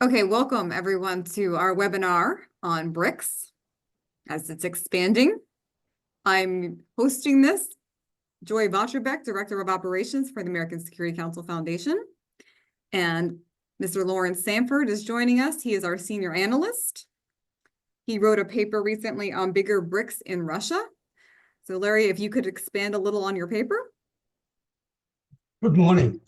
Okay, welcome everyone to our webinar on BRICS as it's expanding. I'm hosting this, Joy Vacherbeck, Director of Operations for the American Security Council Foundation. And Mr. Lawrence Sanford is joining us. He is our senior analyst. He wrote a paper recently on bigger BRICS in Russia. So Larry, if you could expand a little on your paper. Good morning.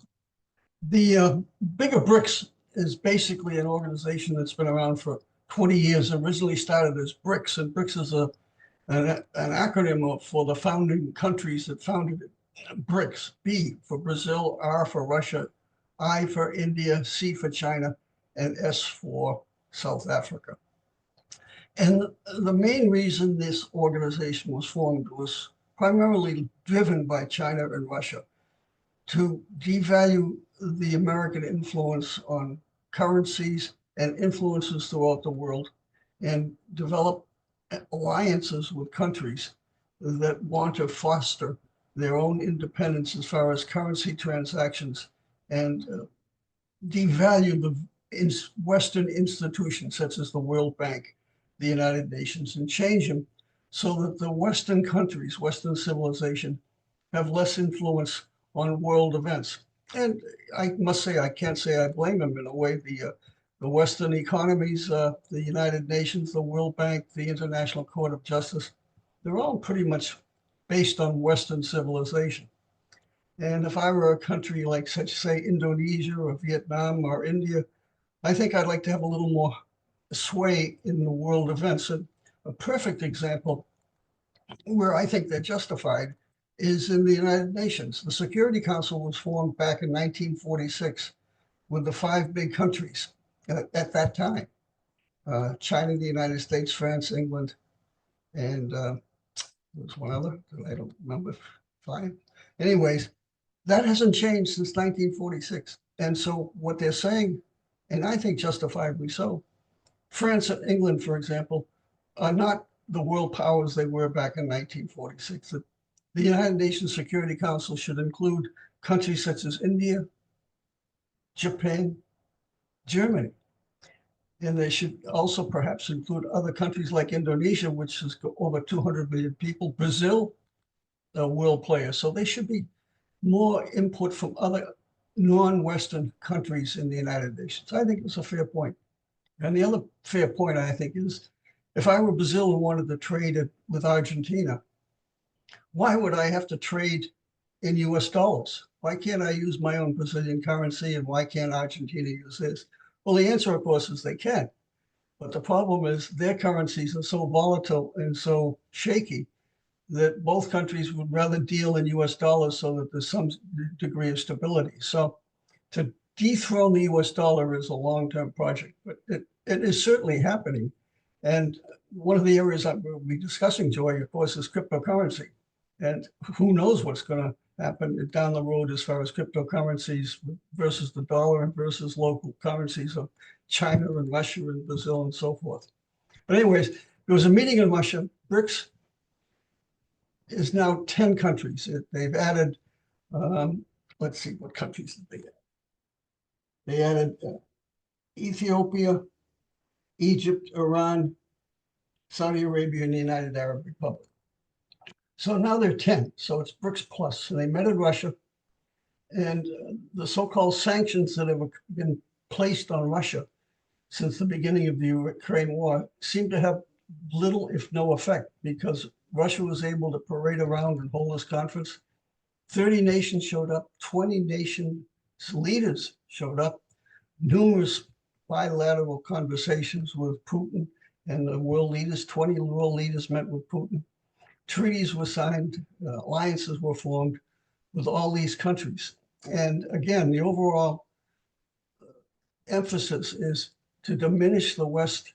The bigger BRICS is basically an organization that's been around for 20 years, originally started as BRICS, and BRICS is an acronym for the founding countries that founded it. BRICS, B for Brazil, R for Russia, I for India, C for China, and S for South Africa. And the main reason this organization was formed was primarily driven by China and Russia to devalue the American influence on currencies and influences throughout the world and develop alliances with countries that want to foster their own independence as far as currency transactions and devalue the Western institutions such as the World Bank, the United Nations, and change them so that the Western countries, Western civilization, have less influence on world events. And I must say, I can't say I blame them in a way. The Western economies, the United Nations, the World Bank, the International Court of Justice, they're all pretty much based on Western civilization. And if I were a country like, such say, Indonesia or Vietnam or India, I think I'd like to have a little more sway in the world events. And a perfect example where I think they're justified is in the United Nations. The Security Council was formed back in 1946 with the five big countries at that time. China, the United States, France, England, and there was one other, I don't remember, five. Anyways, that hasn't changed since 1946. And so what they're saying, and I think justifiably so, France and England, for example, are not the world powers they were back in 1946. The United Nations Security Council should include countries such as India, Japan, Germany. And they should also perhaps include other countries like Indonesia, which has over 200 million people, Brazil, a world player. So they should be more input from other non-Western countries in the United Nations. I think it's a fair point. And the other fair point, I think, is if I were Brazil and wanted to trade it with Argentina, why would I have to trade in US dollars? Why can't I use my own Brazilian currency and why can't Argentina use this? Well, the answer, of course, is they can. But the problem is their currencies are so volatile and so shaky that both countries would rather deal in US dollars so that there's some degree of stability. So to dethrone the US dollar is a long-term project, but it is certainly happening. And one of the areas that we'll be discussing, Joy, of course, is cryptocurrency. And who knows what's going to happen down the road as far as cryptocurrencies versus the dollar and versus local currencies of China and Russia and Brazil and so forth. But anyways, there was a meeting in Russia. BRICS is now 10 countries. They've added, let's see, what countries did they add? They added Ethiopia, Egypt, Iran, Saudi Arabia, and the United Arab Republic. So now they're 10, so it's BRICS plus. And they met in Russia, and the so-called sanctions that have been placed on Russia since the beginning of the Ukraine war seem to have little, if no effect, because Russia was able to parade around and hold this conference. 30 nations showed up, 20 nation leaders showed up, numerous bilateral conversations with Putin and the world leaders. 20 world leaders met with Putin. Treaties were signed, alliances were formed with all these countries. And again, the overall emphasis is to diminish the West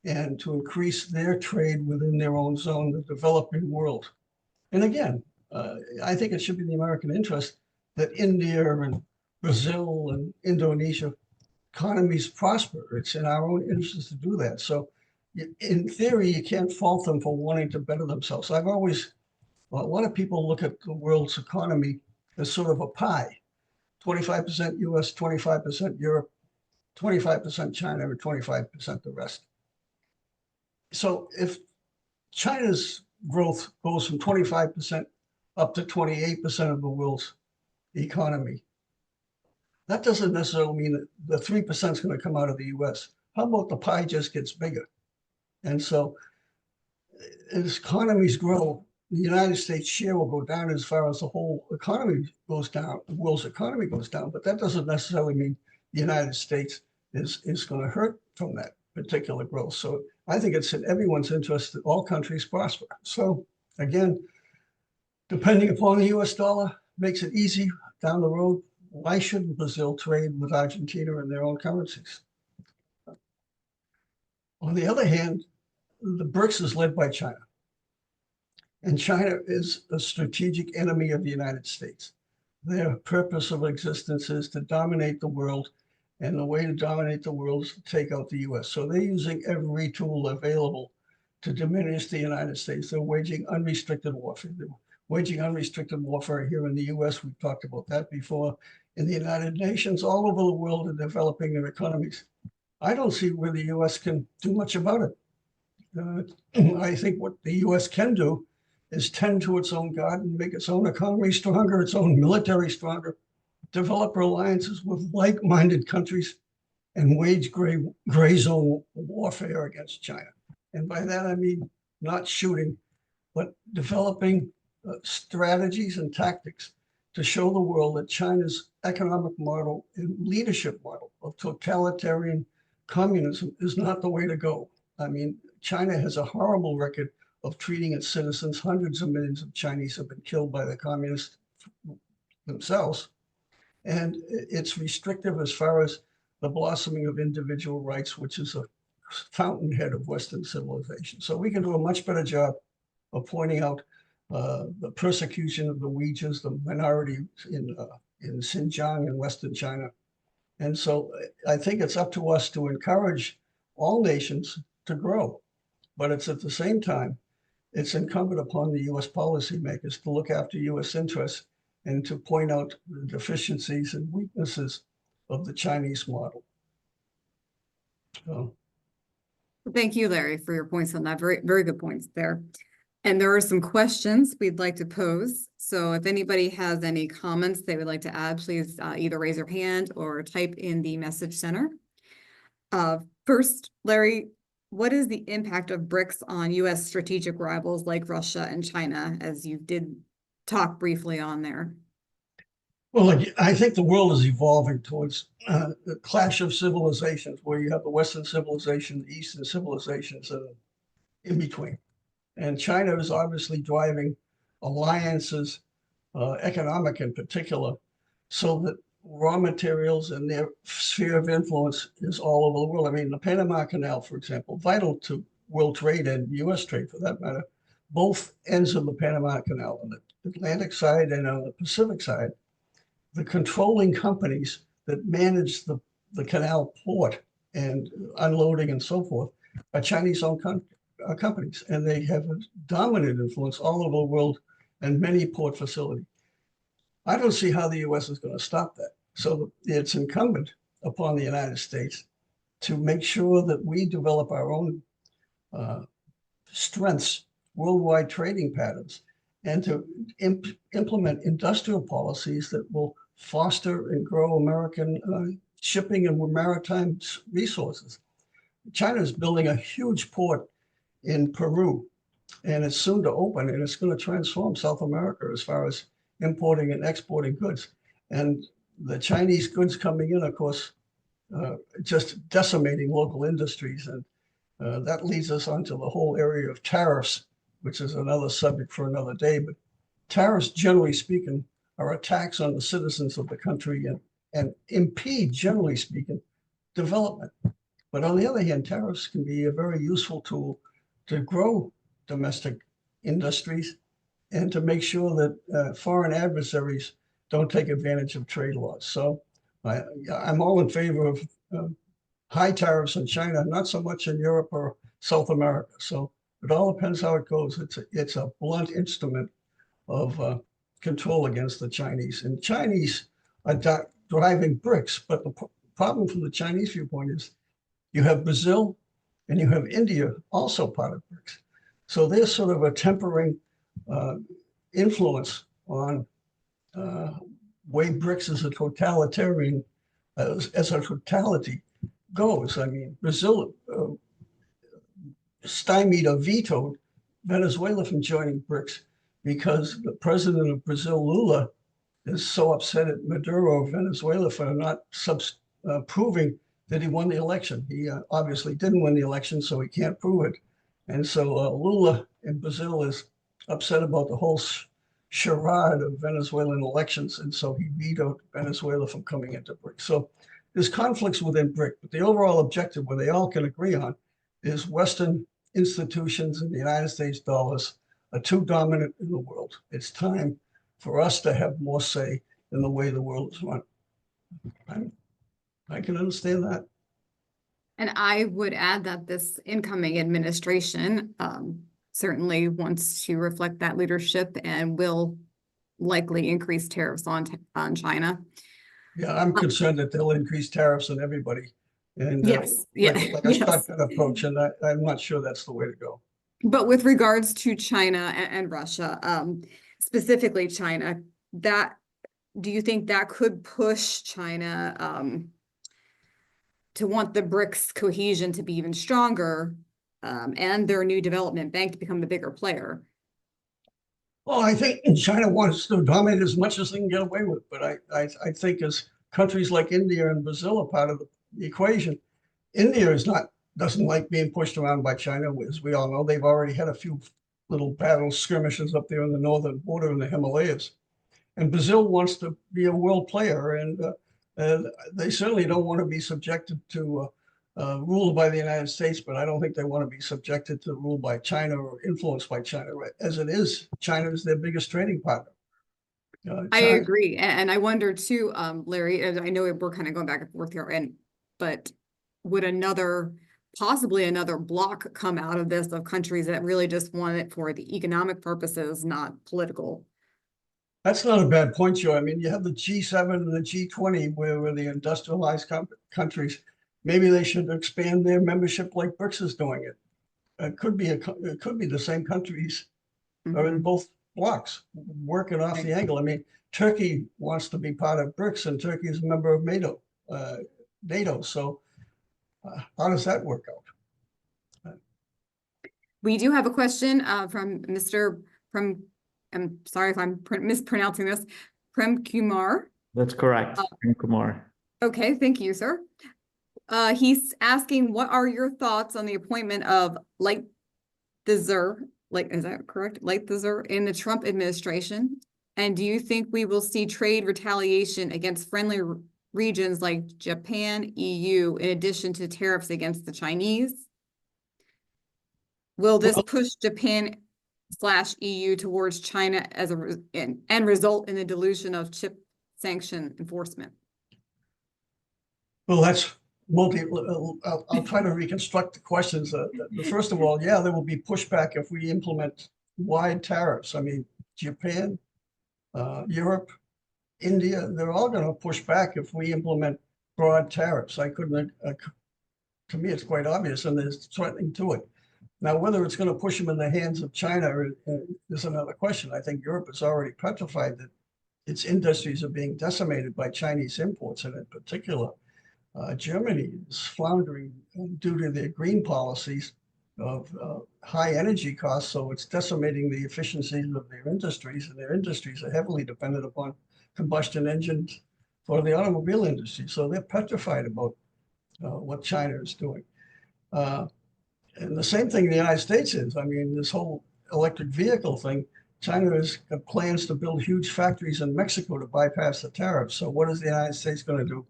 and to increase their trade within their own zone, the developing world. And again, I think it should be the American interest that India and Brazil and Indonesia economies prosper. It's in our own interest to do that. So in theory, you can't fault them for wanting to better themselves. A lot of people look at the world's economy as sort of a pie, 25% US, 25% Europe, 25% China, and 25% the rest. So if China's growth goes from 25% up to 28% of the world's economy, that doesn't necessarily mean that the 3% is going to come out of the US. How about the pie just gets bigger? And so as economies grow, the United States share will go down as far as the whole economy goes down, the world's economy goes down, but that doesn't necessarily mean the United States is going to hurt from that particular growth. So I think it's in everyone's interest that all countries prosper. So again, depending upon the US dollar, makes it easy down the road. Why shouldn't Brazil trade with Argentina in their own currencies? On the other hand, the BRICS is led by China. And China is a strategic enemy of the United States. Their purpose of existence is to dominate the world. And the way to dominate the world is to take out the US. So they're using every tool available to diminish the United States. They're waging unrestricted warfare. They're waging unrestricted warfare here in the US. We've talked about that before. In the United Nations, all over the world are developing their economies. I don't see where the US can do much about it. I think what the US can do is tend to its own garden, make its own economy stronger, its own military stronger, develop alliances with like-minded countries, and wage gray zone warfare against China. And by that, I mean not shooting, but developing strategies and tactics to show the world that China's economic model and leadership model of totalitarian communism is not the way to go. I mean, China has a horrible record of treating its citizens. Hundreds of millions of Chinese have been killed by the communists themselves. And it's restrictive as far as the blossoming of individual rights, which is a fountainhead of Western civilization. So we can do a much better job of pointing out the persecution of the Uyghurs, the minority in Xinjiang in Western China. And so I think it's up to us to encourage all nations to grow. But it's at the same time, it's incumbent upon the US policymakers to look after US interests and to point out the deficiencies and weaknesses of the Chinese model. So. Thank you, Larry, for your points on that. Very, very good points there. And there are some questions we'd like to pose. So if anybody has any comments they would like to add, please either raise your hand or type in the message center. First, Larry, what is the impact of BRICS on US strategic rivals like Russia and China, as you did talk briefly on there? Well, I think the world is evolving towards the clash of civilizations, where you have the Western civilization, the Eastern civilizations, and in between. And China is obviously driving alliances, economic in particular, so that raw materials and their sphere of influence is all over the world. I mean, the Panama Canal, for example, vital to world trade and US trade for that matter, both ends of the Panama Canal, on the Atlantic side and on the Pacific side, the controlling companies that manage the canal port and unloading and so forth are Chinese-owned companies, and they have a dominant influence all over the world and many port facilities. I don't see how the US is going to stop that. So it's incumbent upon the United States to make sure that we develop our own strengths, worldwide trading patterns, and to implement industrial policies that will foster and grow American shipping and maritime resources. China is building a huge port in Peru, and it's soon to open, and it's going to transform South America as far as importing and exporting goods. And the Chinese goods coming in, of course, just decimating local industries. And that leads us onto the whole area of tariffs, which is another subject for another day. But tariffs, generally speaking, are attacks on the citizens of the country and impede, generally speaking, development. But on the other hand, tariffs can be a very useful tool to grow domestic industries and to make sure that foreign adversaries don't take advantage of trade laws. So I'm all in favor of high tariffs in China, not so much in Europe or South America. So it all depends how it goes. It's a blunt instrument of control against the Chinese. And Chinese are driving BRICS, but problem from the Chinese viewpoint is you have Brazil and you have India also part of BRICS. So there's sort of a tempering influence on way BRICS as a totalitarian, as a totality goes. I mean, Brazil stymied or vetoed Venezuela from joining BRICS because the president of Brazil, Lula, is so upset at Maduro of Venezuela for not proving that he won the election. He obviously didn't win the election, so he can't prove it. And so Lula in Brazil is upset about the whole charade of Venezuelan elections, and so he vetoed Venezuela from coming into BRICS. So there's conflicts within BRIC, but the overall objective, where they all can agree on, is Western institutions and the United States dollars are too dominant in the world. It's time for us to have more say in the way the world is run. I can understand that. And I would add that this incoming administration certainly wants to reflect that leadership and will likely increase tariffs on China. Yeah, I'm concerned that they'll increase tariffs on everybody. And yes, like a shotgun approach, and I'm not sure that's the way to go. But with regards to China and Russia, specifically China, do you think that could push China to want the BRICS cohesion to be even stronger and their new development bank to become the bigger player? Well, I think China wants to dominate as much as they can get away with, but I think as countries like India and Brazil are part of the equation, India doesn't like being pushed around by China. As we all know, they've already had a few little battle skirmishes up there on the northern border in the Himalayas. And Brazil wants to be a world player, and they certainly don't want to be subjected to rule by the United States, but I don't think they want to be subjected to rule by China or influenced by China. As it is, China is their biggest trading partner. I agree. And I wonder too, Larry, I know we're kind of going back and forth here, but would possibly another block come out of this, of countries that really just want it for the economic purposes, not political? That's not a bad point, Joe. I mean, you have the G7 and the G20, where the industrialized countries, maybe they should expand their membership like BRICS is doing it. It could be the same countries are in both blocks working off the angle. I mean, Turkey wants to be part of BRICS, and Turkey is a member of NATO. So how does that work out? We do have a question from I'm sorry if I'm mispronouncing this, Prem Kumar. That's correct, Prem Kumar. Okay, thank you, sir. He's asking, what are your thoughts on the appointment of Lighthizer, is that correct? Lighthizer in the Trump administration? And do you think we will see trade retaliation against friendly regions like Japan, EU, in addition to tariffs against the Chinese? Will this push Japan/EU towards China and result in the dilution of chip sanction enforcement? Well, that's I'll try to reconstruct the questions. First of all, yeah, there will be pushback if we implement wide tariffs. I mean, Japan, Europe, India, they're all going to push back if we implement broad tariffs. To me, it's quite obvious, and there's threatening to it. Now, whether it's going to push them in the hands of China is another question. I think Europe is already petrified that its industries are being decimated by Chinese imports, and in particular, Germany is floundering due to their green policies of high energy costs. So it's decimating the efficiencies of their industries, and their industries are heavily dependent upon combustion engines for the automobile industry. So they're petrified about what China is doing. And the same thing the United States is. I mean, this whole electric vehicle thing, China has got plans to build huge factories in Mexico to bypass the tariffs. So what is the United States going to do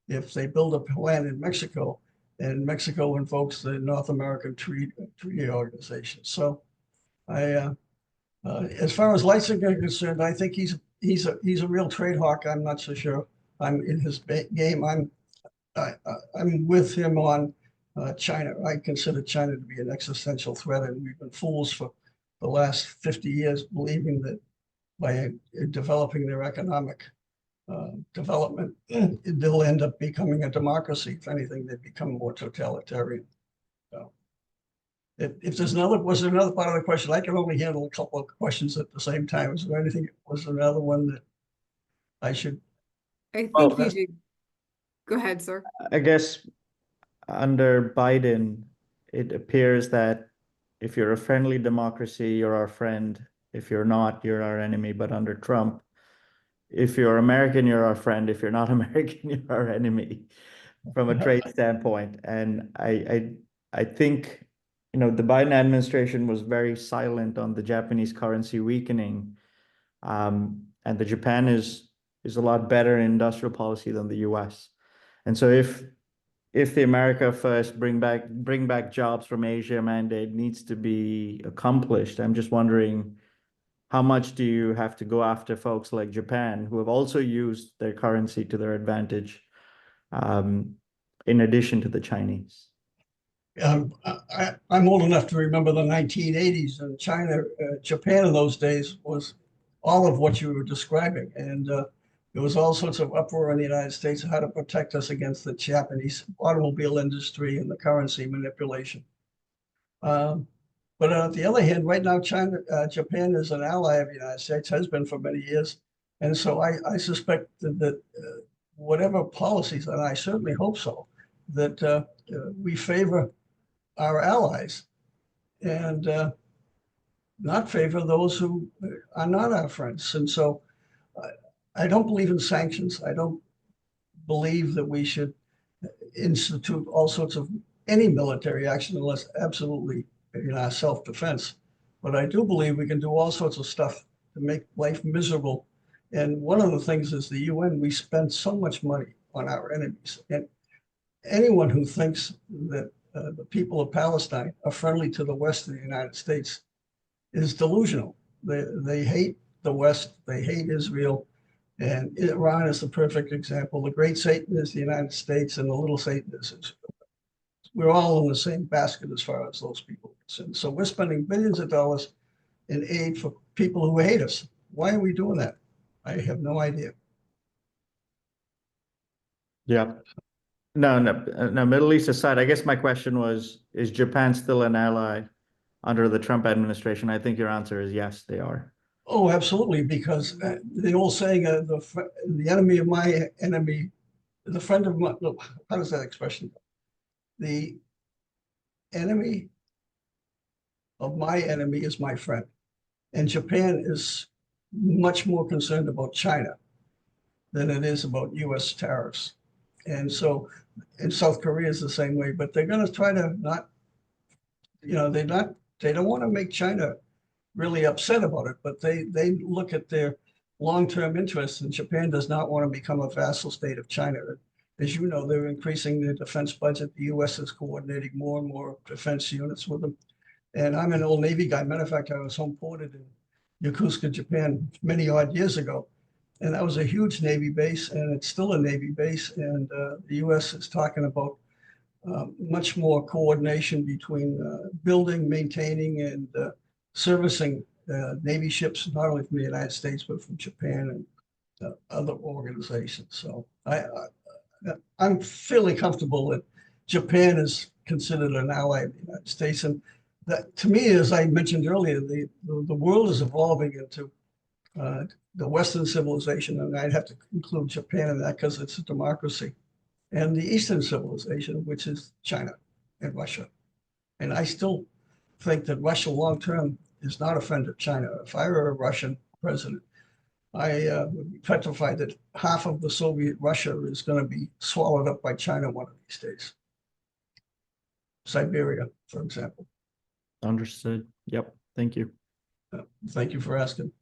if they build a plant in Mexico and Mexico invokes the North American Treaty Organization? So as far as Leitzinger is concerned, I think he's a real trade hawk. I'm not so sure I'm in his game. I'm with him on China. I consider China to be an existential threat, and we've been fools for the last 50 years believing that by developing their economic development, they'll end up becoming a democracy. If anything, they become more totalitarian. So if there's was there another part of the question? I can only handle a couple of questions at the same time. Was there anything, was there another one that I should? I Well, think you should, go ahead, sir. I guess under Biden, it appears that if you're a friendly democracy, you're our friend. If you're not, you're our enemy. But under Trump, if you're American, you're our friend. If you're not American, you're our enemy from a trade standpoint. And I think, you know, the Biden administration was very silent on the Japanese currency weakening. And the Japan is a lot better in industrial policy than the US. And so if the America First bring back jobs from Asia mandate needs to be accomplished, I'm just wondering, how much do you have to go after folks like Japan, who have also used their currency to their advantage, in addition to the Chinese? I'm old enough to remember the 1980s, and Japan in those days was all of what you were describing. And there was all sorts of uproar in the United States how to protect us against the Japanese automobile industry and the currency manipulation. But on the other hand, right now, Japan is an ally of the United States, has been for many years. And so I suspect that whatever policies, and I certainly hope so, that we favor our allies and not favor those who are not our friends. And so I don't believe in sanctions. I don't believe that we should institute all sorts of any military action unless absolutely, self-defense. But I do believe we can do all sorts of stuff to make life miserable. And one of the things is the UN, we spend so much money on our enemies. And anyone who thinks that the people of Palestine are friendly to the West of the United States is delusional. They hate the West, they hate Israel, and Iran is the perfect example. The great Satan is the United States, and the little Satan is Israel. We're all in the same basket as far as those people are concerned. So we're spending billions of dollars in aid for people who hate us. Why are we doing that? I have no idea. Yeah. No, Middle East aside, I guess my question was, is Japan still an ally under the Trump administration? I think your answer is yes, they are. Oh, absolutely, because the old saying, the enemy of my enemy, the friend of my, look, how does that expression go? The enemy of my enemy is my friend. And Japan is much more concerned about China than it is about US tariffs. And so, and South Korea is the same way, but they're going to try to not, they don't want to make China really upset about it, but they look at their long-term interests, and Japan does not want to become a vassal state of China. As you know, they're increasing their defense budget. The US is coordinating more and more defense units with them. And I'm an old Navy guy. Matter of fact, I was home ported in Yokosuka, Japan many odd years ago. And that was a huge Navy base, and it's still a Navy base. And the US is talking about much more coordination between building, maintaining, and servicing Navy ships, not only from the United States, but from Japan and other organizations. So I'm fairly comfortable that Japan is considered an ally of the United States. And that, to me, as I mentioned earlier, the world is evolving into the Western civilization, and I'd have to include Japan in that because it's a democracy, and the Eastern civilization, which is China and Russia. And I still think that Russia long-term is not a friend of China. If I were a Russian president, I would be petrified that half of the Soviet Russia is going to be swallowed up by China one of these days. Siberia, for example. Understood. Yep. Thank you. Thank you for asking.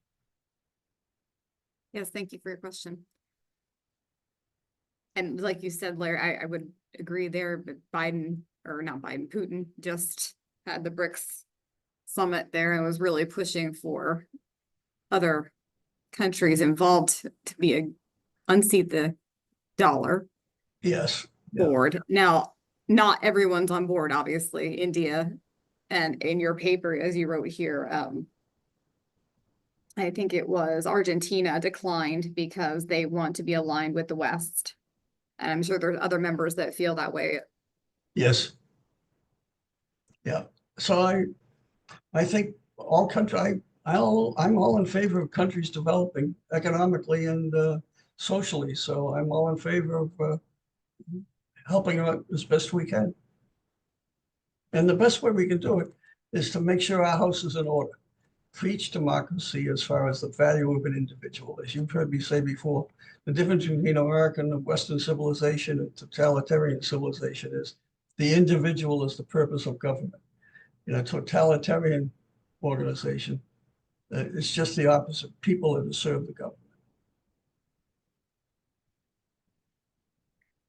Yes, thank you for your question. And like you said, Larry, I would agree there, but Putin just had the BRICS summit there and was really pushing for other countries involved to unseat the dollar. Yes. Board. Now, not everyone's on board, obviously. India, and in your paper, as you wrote here, I think it was Argentina declined because they want to be aligned with the West. And I'm sure there's other members that feel that way. Yes. Yeah. So I think all country, I'm all in favor of countries developing economically and socially. So I'm all in favor of helping out as best we can. And the best way we can do it is to make sure our house is in order. Preach democracy as far as the value of an individual. As you've heard me say before, the difference between American and Western civilization and totalitarian civilization is the individual is the purpose of government. In a totalitarian organization, it's just the opposite. People are to serve the government.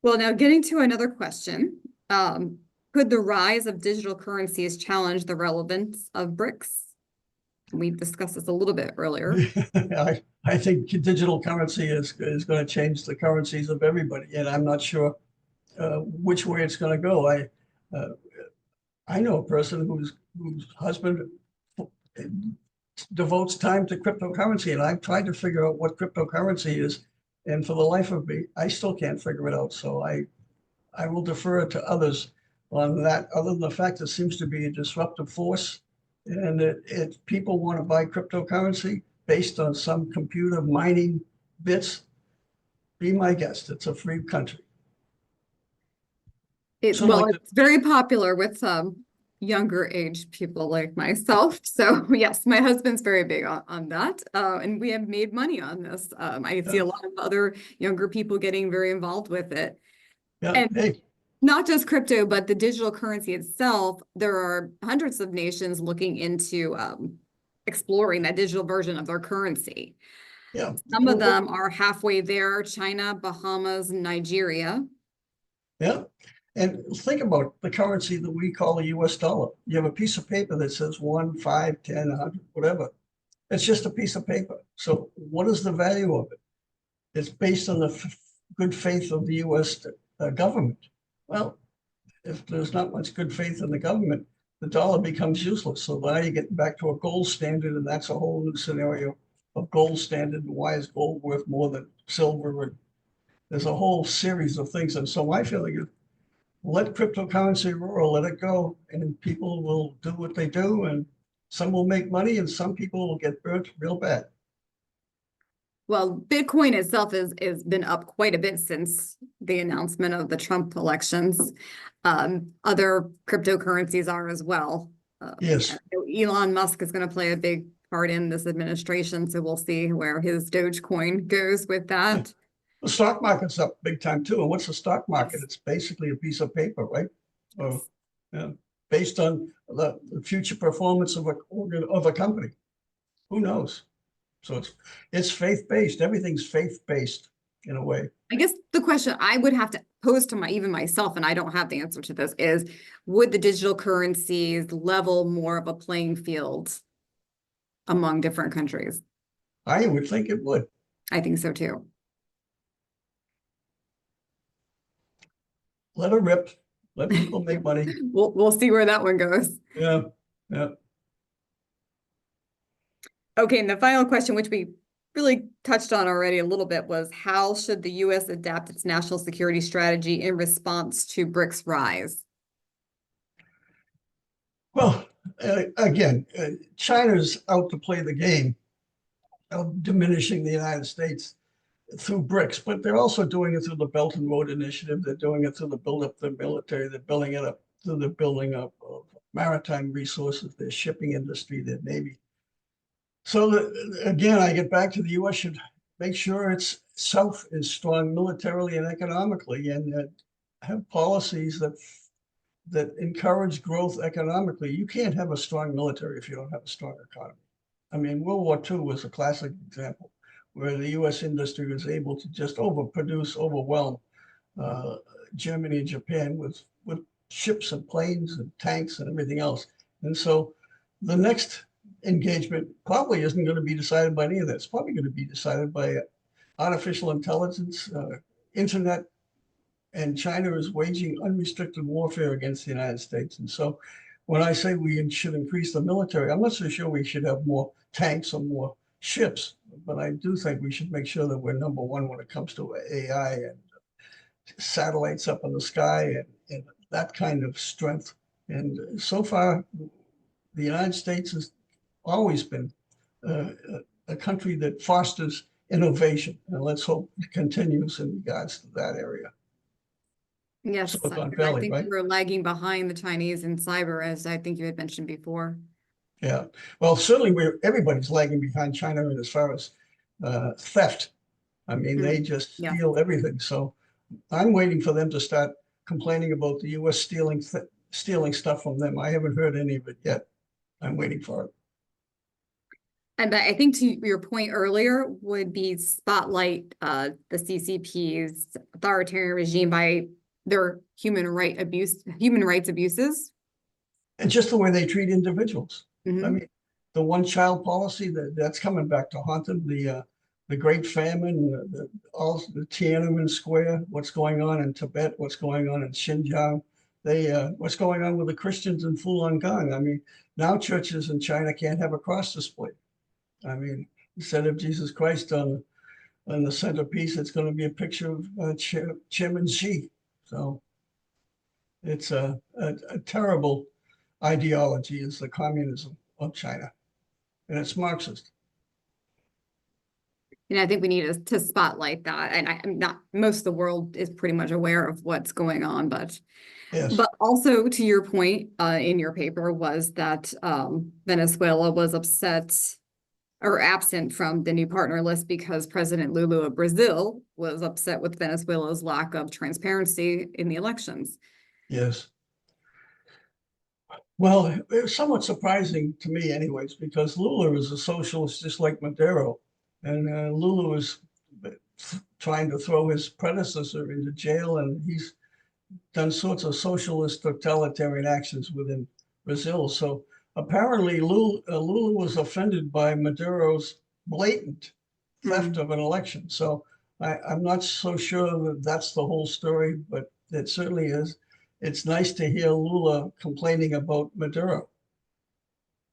Well, now getting to another question, could the rise of digital currencies challenge the relevance of BRICS? We discussed this a little bit earlier. I think digital currency is going to change the currencies of everybody, and I'm not sure which way it's going to go. I know a person whose husband devotes time to cryptocurrency, and I've tried to figure out what cryptocurrency is, and for the life of me, I still can't figure it out. So I will defer to others on that, other than the fact it seems to be a disruptive force. And if people want to buy cryptocurrency based on some computer mining bits, be my guest. It's a free country. It's very popular with younger age people like myself. So yes, my husband's very big on that. And we have made money on this. I see a lot of other younger people getting very involved with it. Yeah. And hey. Not just crypto, but the digital currency itself. There are hundreds of nations looking into exploring that digital version of their currency. Yeah. Some of them are halfway there: China, Bahamas, Nigeria. Yeah. And think about the currency that we call the US dollar. You have a piece of paper that says 1, 5, 10, 100, whatever. It's just a piece of paper. So what is the value of it? It's based on the good faith of the US government. Well, if there's not much good faith in the government, the dollar becomes useless. So now you get back to a gold standard, and that's a whole new scenario of gold standard. And why is gold worth more than silver? And there's a whole series of things. And so my feeling is, let cryptocurrency roll, let it go, and people will do what they do, and some will make money, and some people will get burnt real bad. Well, Bitcoin itself has been up quite a bit since the announcement of the Trump elections. Other cryptocurrencies are as well. Yes. Elon Musk is going to play a big part in this administration, so we'll see where his Dogecoin goes with that. The stock market's up big time too. And what's the stock market? It's basically a piece of paper, right? Based on the future performance of a company. Who knows? So it's faith-based. Everything's faith-based in a way. I guess the question I would have to pose to even myself, and I don't have the answer to this, is would the digital currencies level more of a playing field among different countries? I would think it would. I think so too. Let her rip. Let people make money. We'll see where that one goes. Yeah. Yeah. Okay, and the final question, which we really touched on already a little bit, was how should the U.S. adapt its national security strategy in response to BRICS rise? Well, again, China's out to play the game of diminishing the United States through BRICS, but they're also doing it through the Belt and Road Initiative. They're doing it through the build up of the military. They're building it up through the building up of maritime resources, their shipping industry, their Navy. So again, I get back to the U.S. should make sure itself is strong militarily and economically, and have policies that encourage growth economically. You can't have a strong military if you don't have a strong economy. I mean, World War II was a classic example where the U.S. industry was able to just overwhelm Germany and Japan with ships and planes and tanks and everything else. And so the next engagement probably isn't going to be decided by any of that. It's probably going to be decided by artificial intelligence, internet, and China is waging unrestricted warfare against the United States. And so when I say we should increase the military, I'm not so sure we should have more tanks or more ships, but I do think we should make sure that we're number one when it comes to AI and satellites up in the sky and that kind of strength. And so far, the United States has always been a country that fosters innovation, and let's hope it continues in regards to that area. Yes, Silicon I Valley, think right? we're lagging behind the Chinese in cyber, as I think you had mentioned before. Yeah, well, certainly everybody's lagging behind China in as far as theft. I mean, they just Yeah. steal everything. So I'm waiting for them to start complaining about the US stealing stuff from them. I haven't heard any of it yet. I'm waiting for it. And I think to your point earlier would be spotlight the CCP's authoritarian regime by their human rights abuses. And just the way they treat individuals. Mhm. I mean, the one-child policy that's coming back to haunt them. The Great Famine, all the Tiananmen Square, what's going on in Tibet, what's going on in Xinjiang, what's going on with the Christians in Falun Gong. I mean, now churches in China can't have a cross display. I mean, instead of Jesus Christ on the centerpiece, it's going to be a picture of Chairman Xi. So it's a terrible ideology is the communism of China, and it's Marxist. And I think we need to spotlight that. And I'm not, most of the world is pretty much aware of what's going on, but Yes. But also to your point in your paper was that Venezuela was upset or absent from the new partner list because President Lula of Brazil was upset with Venezuela's lack of transparency in the elections. Yes. Well, it was somewhat surprising to me anyways, because Lula is a socialist just like Maduro. And Lula was trying to throw his predecessor into jail, and he's done sorts of socialist totalitarian actions within Brazil. So apparently Lula was offended by Maduro's blatant theft of an election. So I'm not so sure that that's the whole story, but it certainly is. It's nice to hear Lula complaining about Maduro,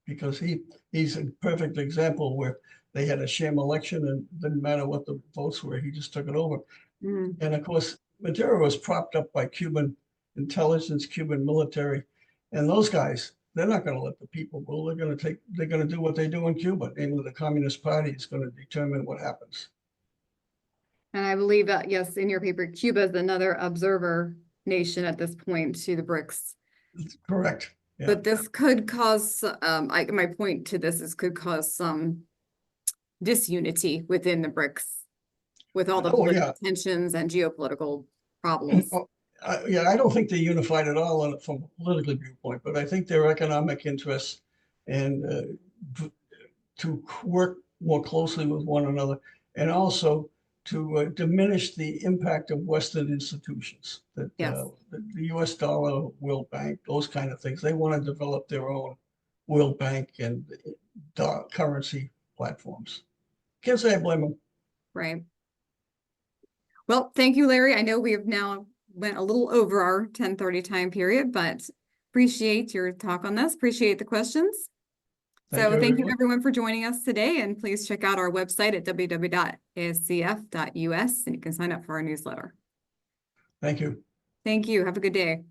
because he's a perfect example where they had a sham election and didn't matter what the votes were, he just took it over. And of course, Maduro was propped up by Cuban intelligence, Cuban military, and those guys, they're not going to let the people rule. They're going to do what they do in Cuba. Namely, the Communist Party is going to determine what happens. And I believe that, yes, in your paper, Cuba is another observer nation at this point to the BRICS. Correct. Yeah. But this could cause, my point to this is could cause some disunity within the BRICS with all the political tensions and geopolitical problems. Yeah, I don't think they're unified at all from a political viewpoint, but I think their economic interests and to work more closely with one another, and also to diminish the impact of Western institutions, that the US dollar, World Bank, those kind of things. They want to develop their own World Bank and currency platforms. Can't say I blame them. Right. Well, thank you, Larry. I know we have now went a little over our 10:30 time period, but appreciate your talk on this. Appreciate the questions. Thank you everyone for joining us today, and please check out our website at www.ascf.us and you can sign up for our newsletter. Thank you. Thank you. Have a good day.